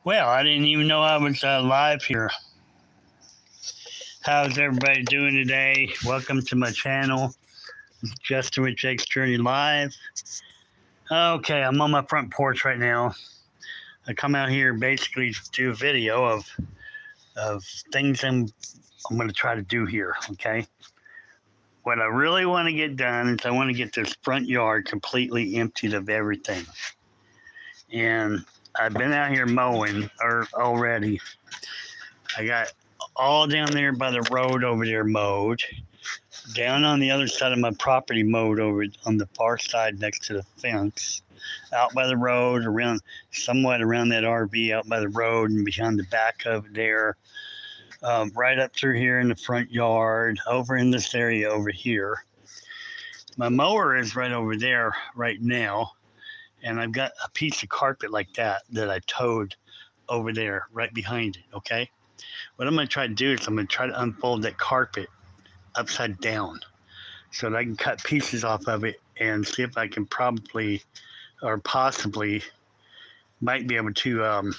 Well, I didn't even know I was live here. How's everybody doing today? Welcome to my channel, Justin with Jake's Journey Live. Okay, I'm on my front porch right now. I come out here basically to do a video of things I'm going to try to do here. Okay, what I really want to get done is I want to get this front yard completely emptied of everything, and I've been out here mowing already. I got all down there by the road over there mowed. Down on the other side of my property mowed over on the far side next to the fence. Out by the road, somewhat around that RV, out by the road and behind the back of it there. Right up through here in the front yard, over in this area over here. My mower is right over there right now, and I've got a piece of carpet like that I towed over there right behind it, okay? What I'm going to try to do is I'm going to try to unfold that carpet upside down so that I can cut pieces off of it and see if I can probably or possibly might be able to,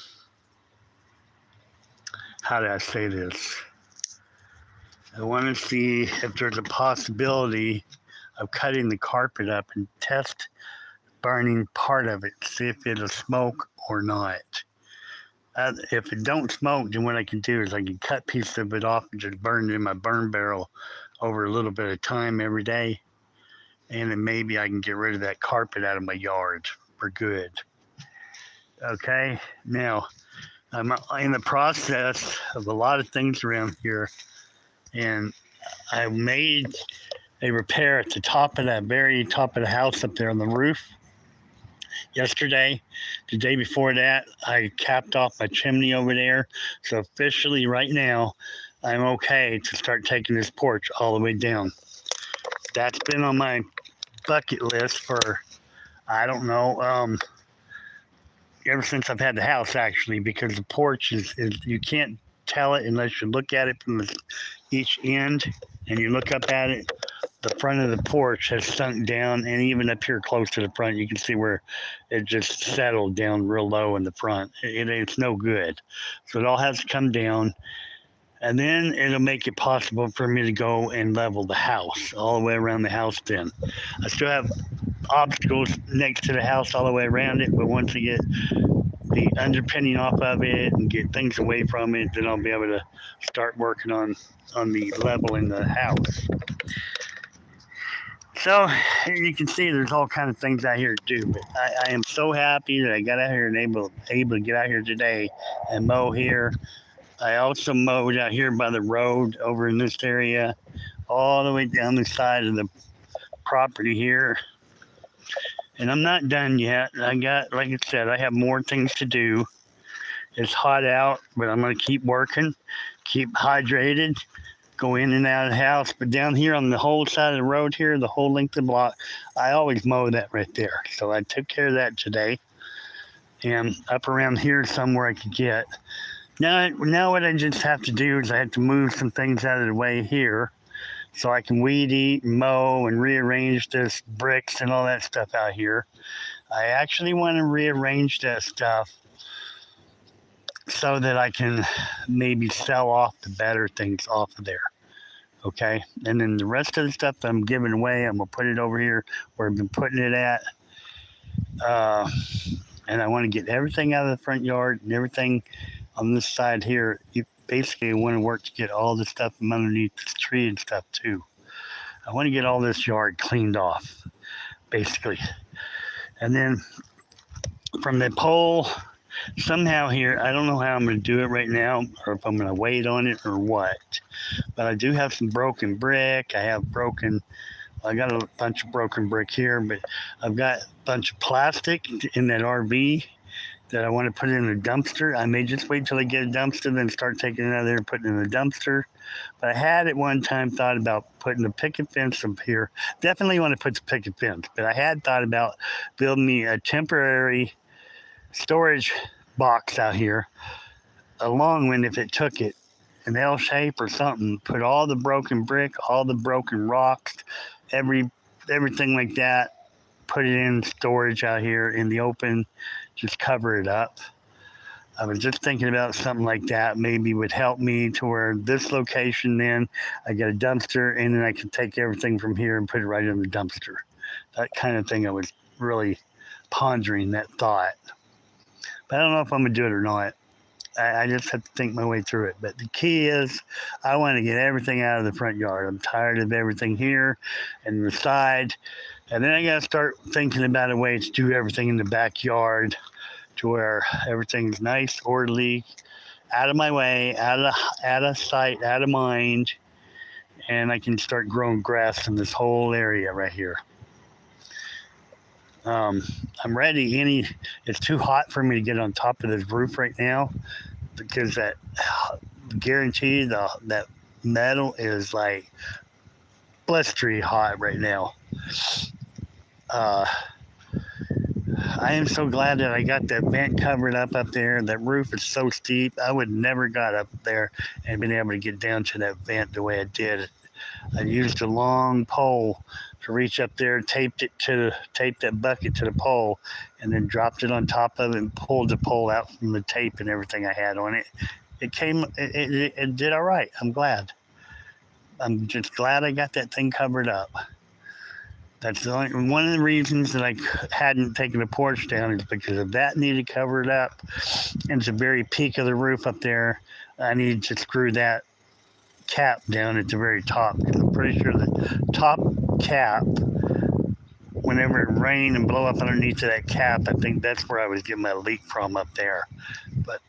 how do I say this? I want to see if there's a possibility of cutting the carpet up and test burning part of it, see if it'll smoke or not. If it don't smoke, then what I can do is I can cut pieces of it off and just burn it in my burn barrel over a little bit of time every day. And then maybe I can get rid of that carpet out of my yard for good. Okay, now I'm in the process of a lot of things around here, and I made a repair at the top of that very top of the house up there on the roof yesterday. The day before that, I capped off my chimney over there. So officially right now, I'm okay to start taking this porch all the way down. That's been on my bucket list for, I don't know, ever since I've had the house, actually, because the porch is you can't tell it unless you look at it from each end and you look up at it. The front of the porch has sunk down, and even up here close to the front, you can see where it just settled down real low in the front. It's no good. So it all has to come down, and then it'll make it possible for me to go and level the house all the way around the house. Then I still have obstacles next to the house all the way around it, but once I get the underpinning off of it and get things away from it, then I'll be able to start working on the leveling the house. So you can see there's all kind of things out here to do, but I am so happy that I got out here and able to get out here today and mow here. I also mowed out here by the road over in this area, all the way down the side of the property here. And I'm not done yet. Like I said, I have more things to do. It's hot out, but I'm going to keep working, keep hydrated, go in and out of the house. But down here on the whole side of the road here, the whole length of the block, I always mow that right there. So I took care of that today. And up around here somewhere I could get. Now what I just have to do is I have to move some things out of the way here so I can weed eat and mow and rearrange this bricks and all that stuff out here. I actually want to rearrange that stuff so that I can maybe sell off the better things off of there. Okay, and then the rest of the stuff that I'm giving away, I'm gonna put it over here where I've been putting it at. And I want to get everything out of the front yard and everything on this side here. You basically want to work to get all the stuff from underneath this tree and stuff too. I want to get all this yard cleaned off, basically. And then from the pole, somehow here, I don't know how I'm going to do it right now, or if I'm going to wait on it or what. But I do have some broken brick. I got a bunch of broken brick here, but I've got a bunch of plastic in that RV that I want to put in a dumpster. I may just wait till I get a dumpster, then start taking it out of there and putting it in the dumpster. But I had at one time thought about putting a picket fence up here. Definitely want to put the picket fence, but I had thought about building me a temporary storage box out here, a long one if it took it, an L shape or something. Put all the broken brick, all the broken rocks, everything like that. Put it in storage out here in the open. Just cover it up. I was just thinking about something like that maybe would help me to where this location, then I get a dumpster, and then I can take everything from here and put it right in the dumpster. That kind of thing. I was really pondering that thought. But I don't know if I'm going to do it or not. I just have to think my way through it. But the key is I want to get everything out of the front yard. I'm tired of everything here and the side. And then I got to start thinking about a way to do everything in the backyard to where everything's nice, orderly, out of my way, out of sight, out of mind, and I can start growing grass in this whole area right here. I'm ready. It's too hot for me to get on top of this roof right now because that guaranteed that metal is like blistery hot right now. Uh, I am so glad that I got that vent covered up there. That roof is so steep. I would never got up there and been able to get down to that vent the way I did. I used a long pole to reach up there, taped that bucket to the pole, and then dropped it on top of it and pulled the pole out from the tape and everything I had on it. It did all right. I'm glad. I'm just glad I got that thing covered up. That's one of the reasons that I hadn't taken the porch down is because if that needed covered up, and it's the very peak of the roof up there, I needed to screw that cap down at the very top. Because I'm pretty sure the top cap, whenever it rained and blow up underneath that cap, I think that's where I was getting my leak from up there. But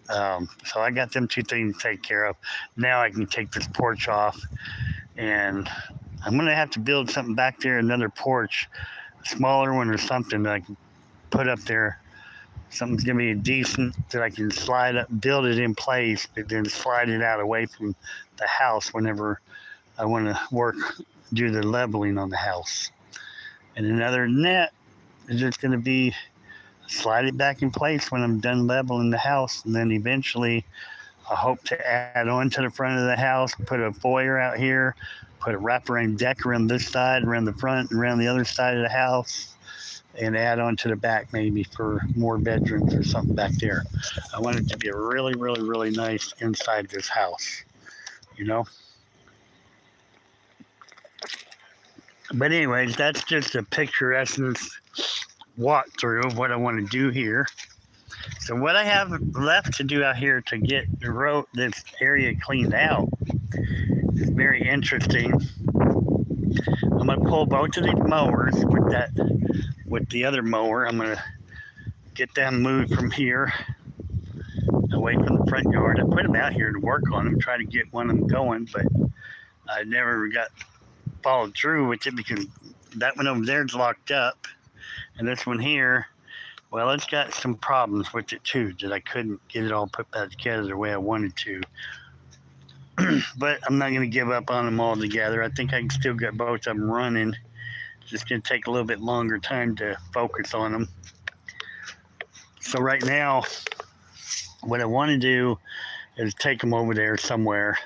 so I got them two things to take care of. Now I can take this porch off, and I'm going to have to build something back there, another porch, a smaller one or something that I can put up there. Something's going to be decent that I can slide up, build it in place, but then slide it out away from the house whenever I want to do the leveling on the house. And another net is just going to be slide it back in place when I'm done leveling the house. And then eventually I hope to add on to the front of the house, put a foyer out here, put a wraparound deck around this side, around the front, and around the other side of the house, and add on to the back maybe for more bedrooms or something back there. I want it to be a really, really, really nice inside this house, you know? But anyways, that's just a picturesque walkthrough of what I want to do here. So what I have left to do out here to get this area cleaned out is very interesting. I'm going to pull both of these mowers with the other mower. I'm going to get them moved from here away from the front yard. I put them out here to work on them, try to get one of them going, but I never got followed through with it because that one over there is locked up, and this one here, well, it's got some problems with it too, that I couldn't get it all put back together the way I wanted to. But I'm not going to give up on them all together. I think I can still get both of them running. It's just going to take a little bit longer time to focus on them. So right now, what I want to do is take them over there somewhere.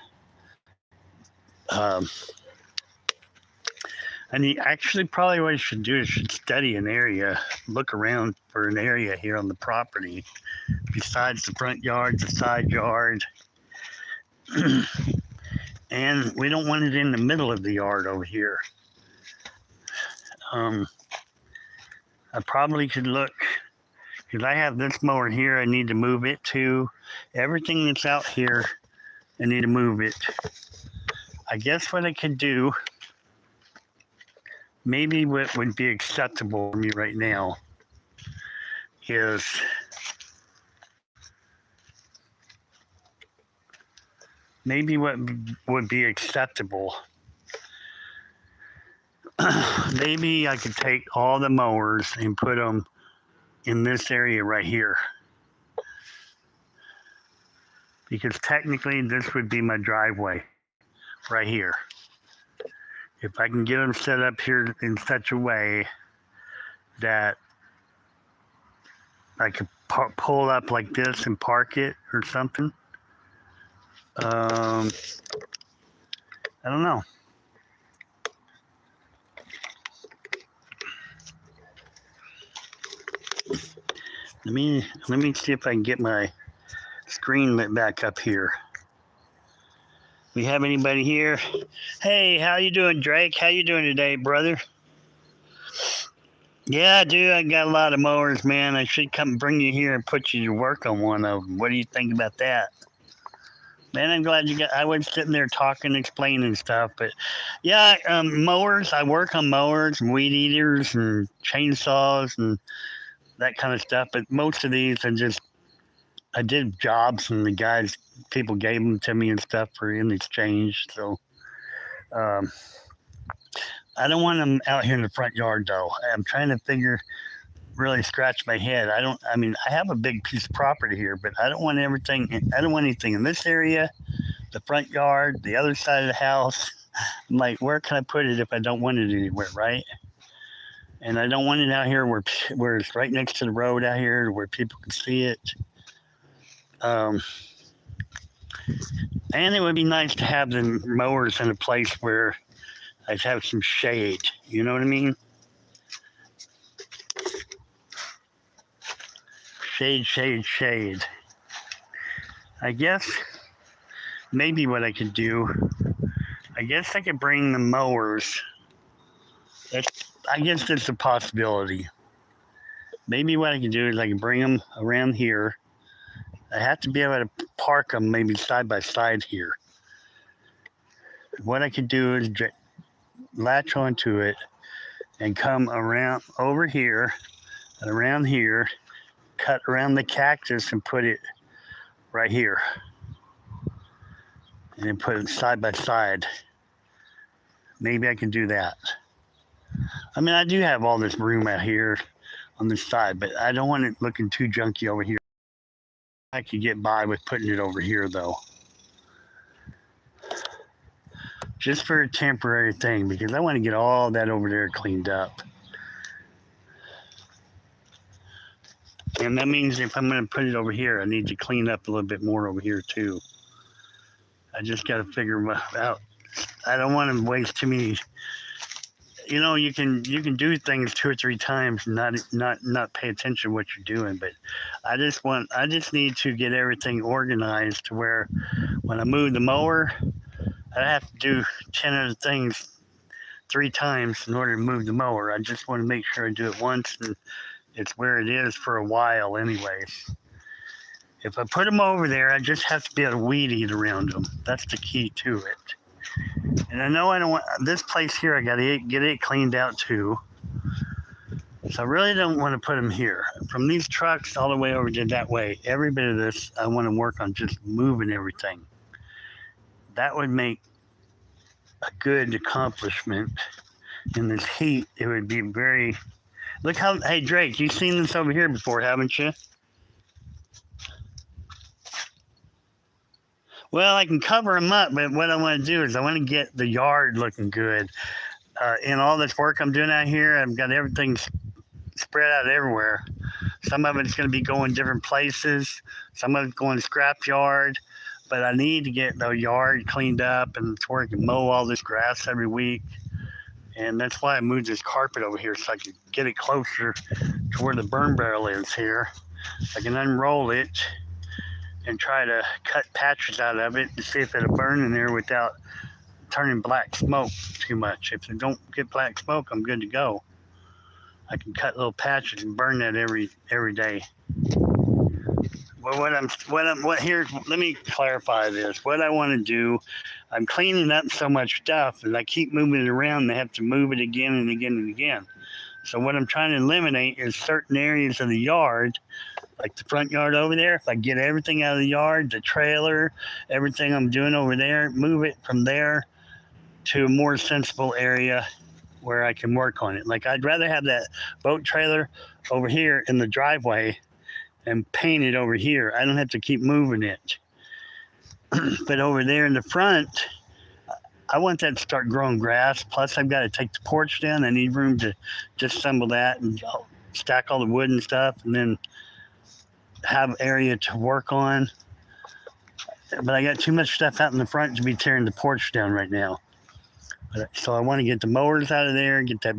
Actually, probably what I should do is study an area, look around for an area here on the property, besides the front yard, the side yard. And we don't want it in the middle of the yard over here. I probably could look, because I have this mower here, I need to move it to. Everything that's out here, I need to move it. I guess what I could do, maybe what would be acceptable for me right now is maybe what would be acceptable. Maybe I could take all the mowers and put them in this area right here. Because technically this would be my driveway right here. If I can get them set up here in such a way that I could pull up like this and park it or something. I don't know. Let me see if I can get my screen lit back up here. We have anybody here? Hey, how you doing, Drake? How you doing today, brother? Yeah, dude, I got a lot of mowers, man. I should come bring you here and put you to work on one of them. What do you think about that? Man, I'm glad you got. I was sitting there talking, explaining stuff, but yeah, mowers. I work on mowers, and weed eaters, and chainsaws, and that kind of stuff. But most of these are just I did jobs, and the guys, people gave them to me and stuff for in exchange. So um, I don't want them out here in the front yard, though. I'm trying to really scratch my head. I don't. I mean, I have a big piece of property here, but I don't want everything. I don't want anything in this area, the front yard, the other side of the house. I'm like, where can I put it if I don't want it anywhere, right? And I don't want it out here where it's right next to the road out here where people can see it. Um, and it would be nice to have the mowers in a place where I'd have some shade. You know what I mean? Shade, shade, shade. I guess maybe what I could do, I guess I could bring the mowers. I guess that's a possibility. Maybe what I could do is I can bring them around here. I have to be able to park them maybe side by side here. What I could do is latch onto it and come around over here and around here, cut around the cactus and put it right here. And then put it side by side. Maybe I can do that. I mean, I do have all this room out here on this side, but I don't want it looking too junky over here. I could get by with putting it over here, though. Just for a temporary thing, because I want to get all that over there cleaned up. And that means if I'm going to put it over here, I need to clean up a little bit more over here, too. I just got to figure out. I don't want to waste too many. You know, you can do things 2 or 3 times and not pay attention to what you're doing. But I just need to get everything organized to where when I move the mower, I have to do 10 other things 3 times in order to move the mower. I just want to make sure I do it once and it's where it is for a while anyways. If I put them over there, I just have to be able to weed eat around them. That's the key to it. And I know I don't want this place here. I got to get it cleaned out too. So I really don't want to put them here. From these trucks all the way over to that way, every bit of this, I want to work on just moving everything. That would make a good accomplishment. In this heat, it would be very. Look how. Hey Drake, you've seen this over here before, haven't you? Well, I can cover them up, but what I want to do is I want to get the yard looking good. In all this work I'm doing out here, I've got everything spread out everywhere. Some of it's going to be going different places. Some of it's going to scrap yard. But I need to get the yard cleaned up and to where I can mow all this grass every week. And that's why I moved this carpet over here so I could get it closer to where the burn barrel is here. I can unroll it and try to cut patches out of it to see if it'll burn in there without turning black smoke too much. If it don't get black smoke, I'm good to go. I can cut little patches and burn that every day. Well, let me clarify this. What I want to do, I'm cleaning up so much stuff and I keep moving it around and I have to move it again and again and again. So what I'm trying to eliminate is certain areas of the yard, like the front yard over there. If I get everything out of the yard, the trailer, everything I'm doing over there, move it from there to a more sensible area where I can work on it. Like I'd rather have that boat trailer over here in the driveway and paint it over here. I don't have to keep moving it. But over there in the front, I want that to start growing grass. Plus I've got to take the porch down. I need room to disassemble that and stack all the wood and stuff and then have area to work on. But I got too much stuff out in the front to be tearing the porch down right now. So I want to get the mowers out of there, get that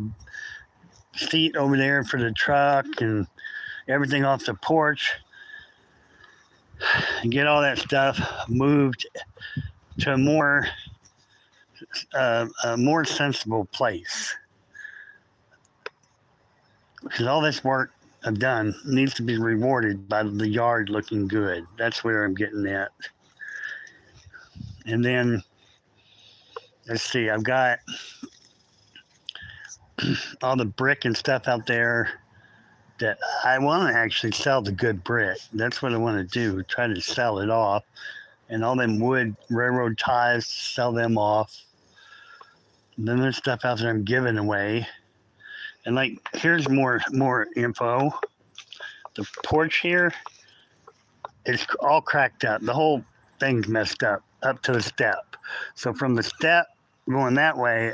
seat over there for the truck and everything off the porch and get all that stuff moved to a more sensible place. Because all this work I've done needs to be rewarded by the yard looking good. That's where I'm getting at. And then, let's see, I've got all the brick and stuff out there that I want to actually sell the good brick. That's what I want to do, try to sell it off. And all them wood railroad ties, sell them off. And then there's stuff out there I'm giving away. And like, here's more info. The porch here is all cracked up. The whole thing's messed up to the step. So from the step going that way,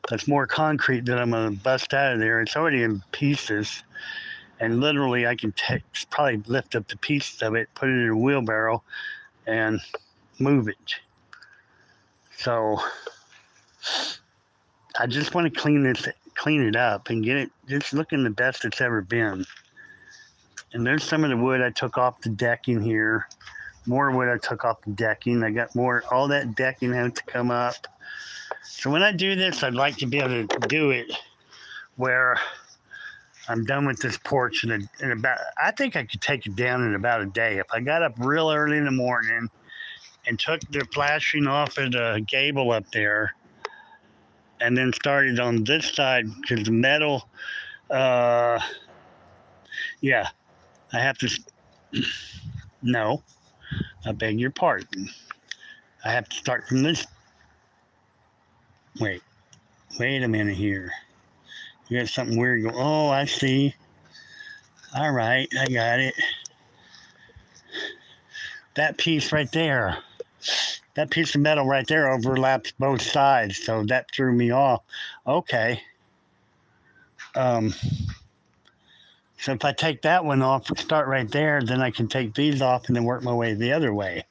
that's more concrete that I'm gonna bust out of there. It's already in pieces. And literally I can probably lift up the pieces of it, put it in a wheelbarrow and move it. So I just want to clean it up and get it just looking the best it's ever been. And there's some of the wood I took off the decking here. More wood I took off the decking. I got more, all that decking had to come up. So when I do this, I'd like to be able to do it where I'm done with this porch in about, I think I could take it down in about a day. If I got up real early in the morning and took the flashing off of the gable up there and then started on this side, because the metal, yeah, I have to, no, I beg your pardon. I have to start from this, wait a minute here. You got something weird going. Oh, I see. All right, I got it. That piece right there, that piece of metal right there overlaps both sides, so that threw me off. Okay. So if I take that one off, start right there, then I can take these off and then work my way the other way.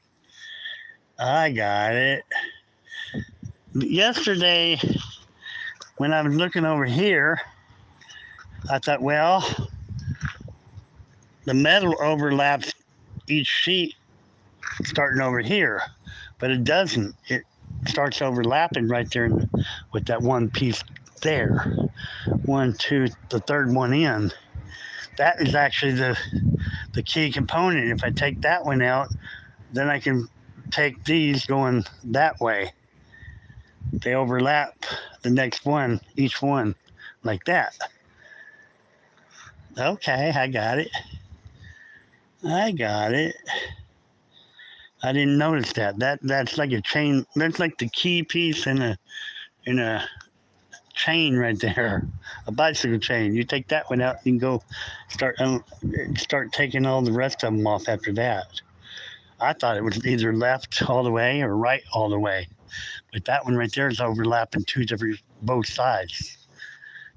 I got it. Yesterday, when I was looking over here, I thought, well, the metal overlaps each sheet starting over here, but it doesn't. It starts overlapping right there with that one piece there. 1, 2, the third one in. That is actually the key component. If I take that one out, then I can take these going that way. They overlap the next one, each one, like that. Okay, I got it. I didn't notice that. That's like a chain. That's like the key piece in a chain right there, a bicycle chain. You take that one out, you can go start taking all the rest of them off after that. I thought it was either left all the way or right all the way, but that one right there is overlapping both sides.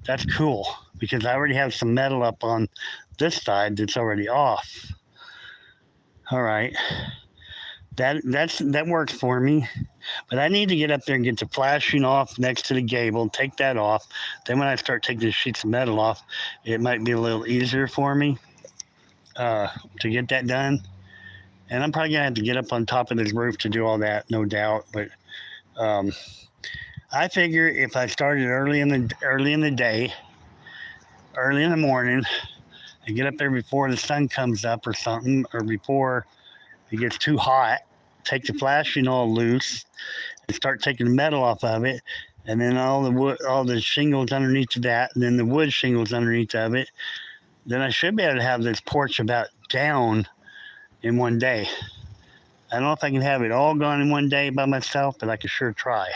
That's cool because I already have some metal up on this side that's already off. All right. That works for me, but I need to get up there and get the flashing off next to the gable, take that off. Then when I start taking the sheets of metal off, it might be a little easier for me to get that done. And I'm probably gonna have to get up on top of this roof to do all that, no doubt. But I figure if I started early in the day, early in the morning, and get up there before the sun comes up or something, or before it gets too hot, take the flashing all loose and start taking the metal off of it, and then all the wood, all the shingles underneath of that, and then the wood shingles underneath of it, then I should be able to have this porch about down in one day. I don't know if I can have it all gone in one day by myself, but I could sure try.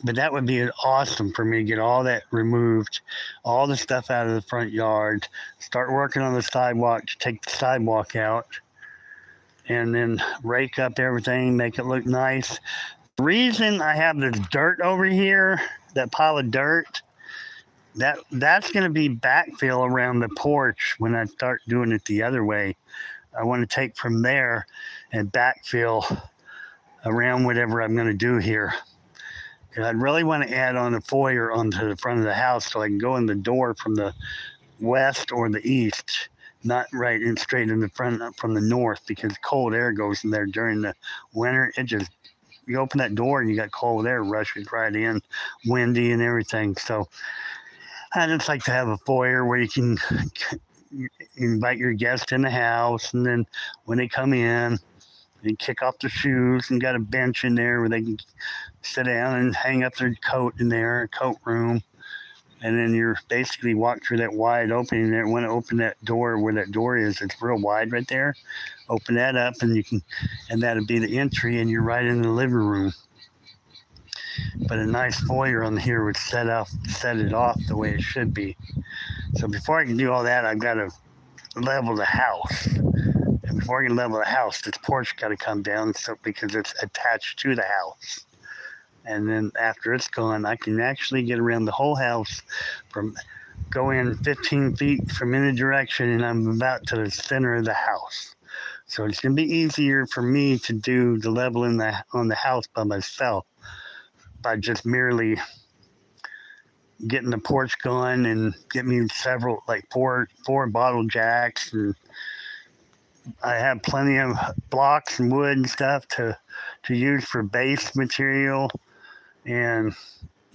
But that would be awesome for me to get all that removed, all the stuff out of the front yard, start working on the sidewalk to take the sidewalk out, and then rake up everything, make it look nice. The reason I have this dirt over here, that pile of dirt, that's going to be backfill around the porch when I start doing it the other way. I want to take from there and backfill around whatever I'm going to do here. And I'd really want to add on a foyer onto the front of the house so I can go in the door from the west or the east, not right in straight in the front from the north, because cold air goes in there during the winter. It just, you open that door and you got cold air rushing right in, windy and everything. So I just like to have a foyer where you can invite your guests in the house, and then when they come in, they kick off their shoes and got a bench in there where they can sit down and hang up their coat in there, a coat room. And then you're basically walk through that wide opening there. Want to open that door where that door is? It's real wide right there. Open that up, and you can, and that'll be the entry, and you're right in the living room. But a nice foyer on here would set it off the way it should be. So before I can do all that, I've got to level the house. And before I can level the house, this porch got to come down, so because it's attached to the house. And then after it's gone, I can actually get around the whole house, from go in 15 feet from any direction, and I'm about to the center of the house. So it's going to be easier for me to do the leveling on the house by myself, by just merely getting the porch going and get me several, like four bottle jacks, and I have plenty of blocks and wood and stuff to use for base material. And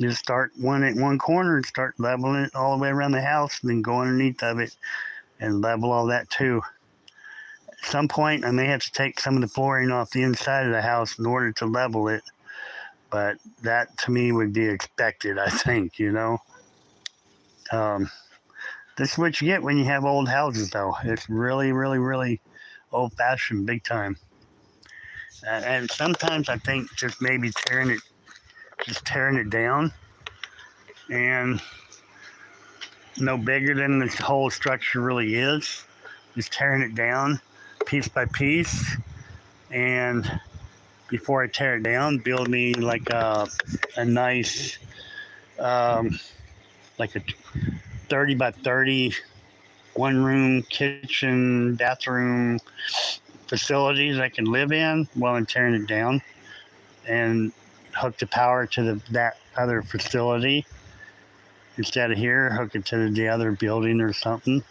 just start one at one corner and start leveling it all the way around the house, and then go underneath of it and level all that too. At some point, I may have to take some of the flooring off the inside of the house in order to level it, but that to me would be expected, I think, you know. This is what you get when you have old houses, though. It's really, really, really old-fashioned, big time. And sometimes I think just maybe tearing it down, and no bigger than the whole structure really is, just tearing it down piece by piece, and before I tear it down, build me like a nice like a 30 by 30 one room kitchen bathroom facilities I can live in while I'm tearing it down, and hook the power to that other facility instead of here. Hook it to the other building or something.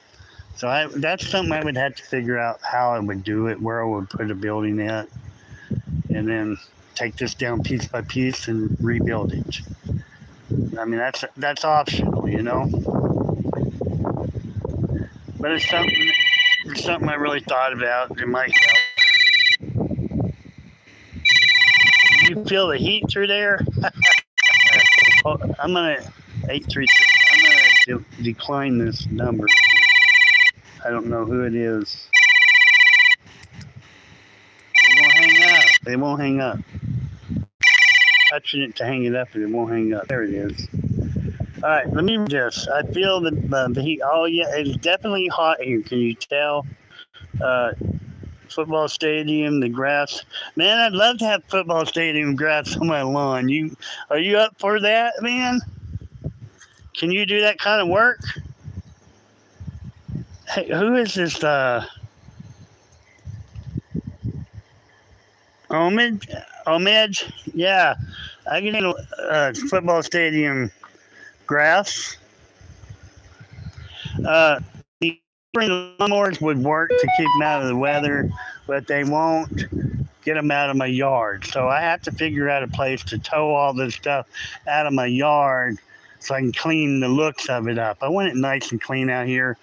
So that's something I would have to figure out how I would do it, where I would put a building at, and then take this down piece by piece and rebuild it. I mean, that's optional, you know. But it's something I really thought about. It might help. You feel the heat through there? Oh, I'm gonna 836. I'm gonna decline this number. I don't know who it is. They won't hang up. Touching it to hang it up, and it won't hang up. There it is. All right, let me read this. I feel the heat. Oh yeah, it's definitely hot here. Can you tell? Football stadium, the grass. Man, I'd love to have football stadium grass on my lawn. Are you up for that, man? Can you do that kind of work? Hey, who is this? Omid? Yeah, I can handle football stadium grass. The lawnmowers would work to keep them out of the weather, but they won't get them out of my yard. So I have to figure out a place to tow all this stuff out of my yard so I can clean the looks of it up. I want it nice and clean out here,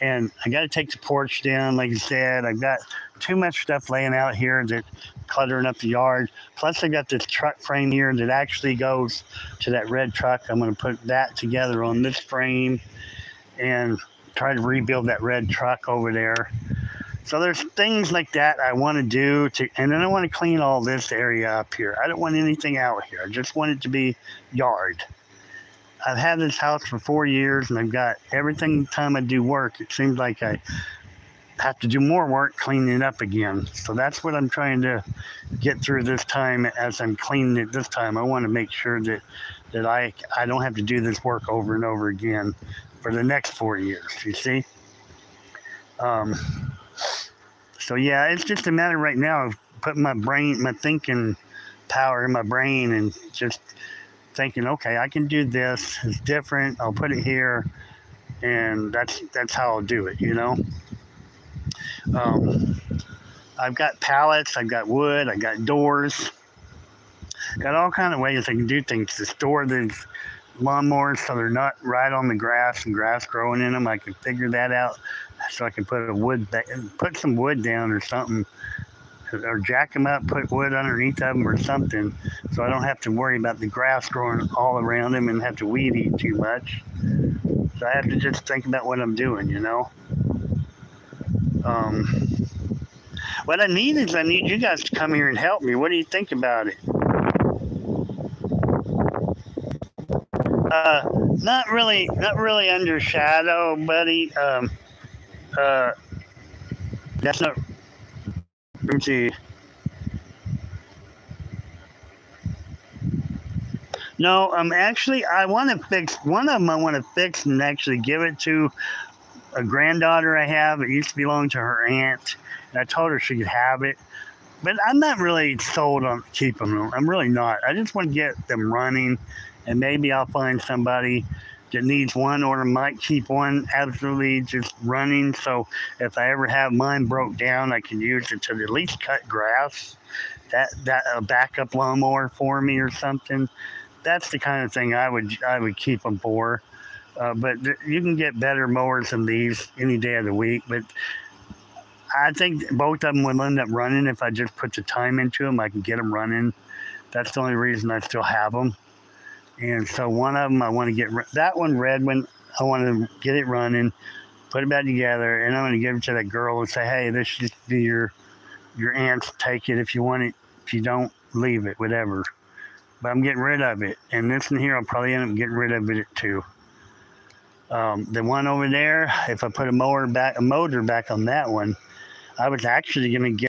and I got to take the porch down. Like I said, I've got too much stuff laying out here that cluttering up the yard. Plus I got this truck frame here that actually goes to that red truck. I'm going to put that together on this frame and try to rebuild that red truck over there. So there's things like that I want to do, and then I want to clean all this area up here. I don't want anything out here. I just want it to be yard. I've had this house for 4 years, and I've got everything. Time I do work, it seems like I have to do more work cleaning it up again. So that's what I'm trying to get through this time. As I'm cleaning it this time, I want to make sure that I don't have to do this work over and over again for the next 4 years, you see? So yeah, it's just a matter right now of putting my thinking power in my brain and just thinking, okay, I can do this. It's different. I'll put it here. and that's how I'll do it. Um, I've got pallets, I've got wood, I got doors, got all kind of ways I can do things to store these lawnmowers so they're not right on the grass and grass growing in them. I can figure that out so I can put some wood down or something, or jack them up, put wood underneath of them or something, so I don't have to worry about the grass growing all around them and have to weed eat too much. So I have to just think about what I'm doing. Um, what I need is I need you guys to come here and help me. What do you think about it? Uh, not really under shadow, buddy. Uh, that's not. Let me see. No, actually, I want to fix one of them. I want to fix and actually give it to a granddaughter I have. It used to belong to her aunt, and I told her she could have it. But I'm not really sold on keeping them. I'm really not. I just want to get them running, and maybe I'll find somebody that needs one, or might keep one absolutely just running. So if I ever have mine broke down, I can use it to at least cut grass. That a backup lawnmower for me or something. That's the kind of thing I would keep them for. But you can get better mowers than these any day of the week. But I think both of them will end up running if I just put the time into them. I can get them running. That's the only reason I still have them. And so one of them I want to get that one red one. I want to get it running, put it back together, and I'm going to give it to that girl and say, "Hey, this should be your aunt's. Take it if you want it. If you don't, leave it. Whatever." But I'm getting rid of it. And this one here, I'll probably end up getting rid of it too. The one over there, if I put a motor back on that one, I was actually going to get